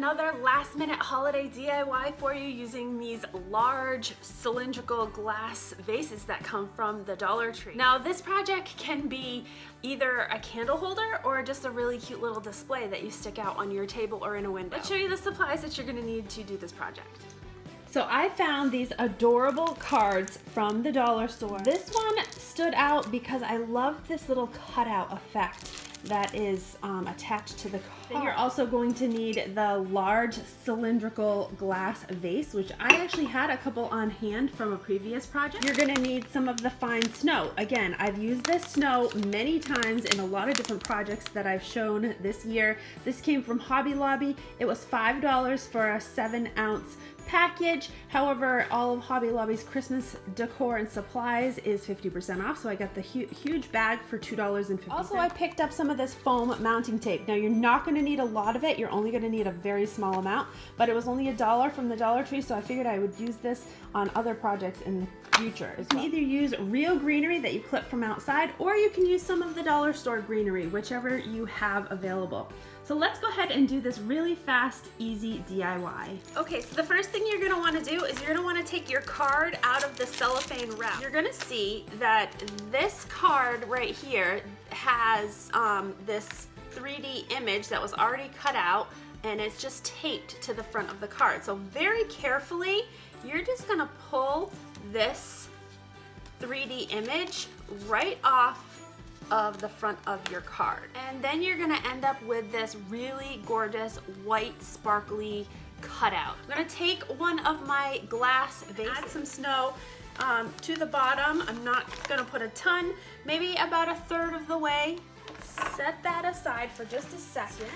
another last minute holiday DIY for you using these large cylindrical glass vases that come from the Dollar Tree. Now this project can be either a candle holder or just a really cute little display that you stick out on your table or in a window. Let's show you the supplies that you're gonna need to do this project. So I found these adorable cards from the dollar store. This one stood out because I love this little cutout effect that is attached to the card. Then you're also going to need the large cylindrical glass vase, which I actually had a couple on hand from a previous project. You're gonna need some of the fine snow. Again, I've used this snow many times in a lot of different projects that I've shown this year. This came from Hobby Lobby. It was $5 for a 7-ounce package. However, all of Hobby Lobby's Christmas decor and supplies is 50% off, so I got the huge bag for $2.50. Also, I picked up some of this foam mounting tape. Now, you're not going to need a lot of it. You're only going to need a very small amount, but it was only $1 from the Dollar Tree, so I figured I would use this on other projects in the future as well. You can either use real greenery that you clip from outside, or you can use some of the dollar store greenery, whichever you have available. So let's go ahead and do this really fast, easy DIY. Okay, so the first thing you're gonna wanna do is you're gonna wanna take your card out of the cellophane wrap. You're gonna see that this card right here has this 3D image that was already cut out, and it's just taped to the front of the card. So very carefully, you're just gonna pull this 3D image right off of the front of your card. And then you're gonna end up with this really gorgeous white sparkly cutout. I'm gonna take one of my glass vases, add some snow to the bottom. I'm not gonna put a ton, maybe about 1/3 of the way. Set that aside for just a second.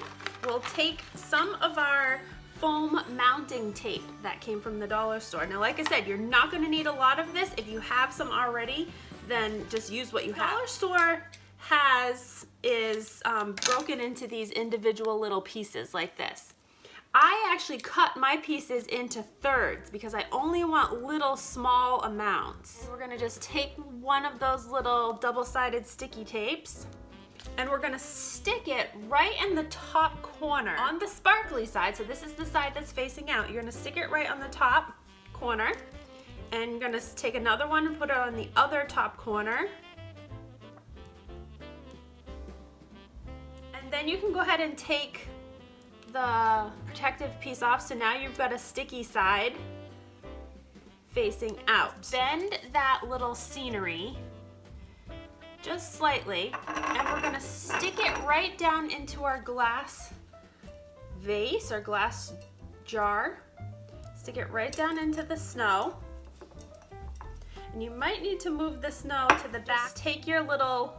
We'll take some of our foam mounting tape that came from the dollar store. Now, like I said, you're not gonna need a lot of this. If you have some already, then just use what you have. Dollar store is broken into these individual little pieces like this. I actually cut my pieces into thirds because I only want little small amounts. We're gonna just take one of those little double-sided sticky tapes and we're gonna stick it right in the top corner on the sparkly side. So this is the side that's facing out. You're gonna stick it right on the top corner, and you're gonna take another one and put it on the other top corner. And then you can go ahead and take the protective piece off. So now you've got a sticky side facing out. Bend that little scenery just slightly, and we're gonna stick it right down into our glass vase or glass jar. Stick it right down into the snow. And you might need to move the snow to the back. Just take your little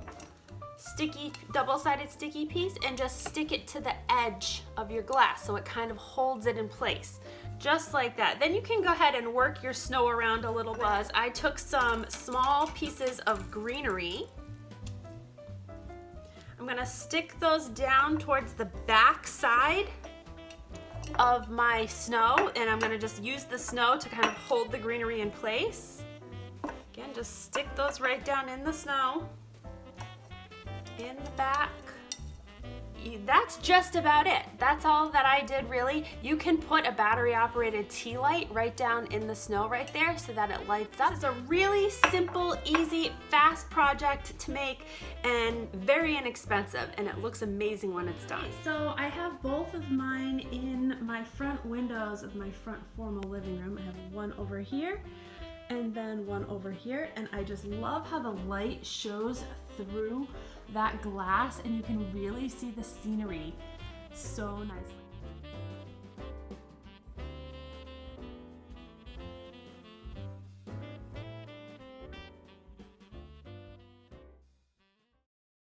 sticky, double-sided sticky piece and just stick it to the edge of your glass so it kind of holds it in place. Just like that. Then you can go ahead and work your snow around a little bit. I took some small pieces of greenery. I'm gonna stick those down towards the back side of my snow, and I'm gonna just use the snow to kind of hold the greenery in place. Again, just stick those right down in the snow, in the back. That's just about it. That's all that I did, really. You can put a battery operated tea light right down in the snow right there so that it lights up. It's a really simple, easy, fast project to make and very inexpensive, and it looks amazing when it's done. So I have both of mine in my front windows of my front formal living room. I have one over here and then one over here, and I just love how the light shows through that glass and you can really see the scenery so nicely.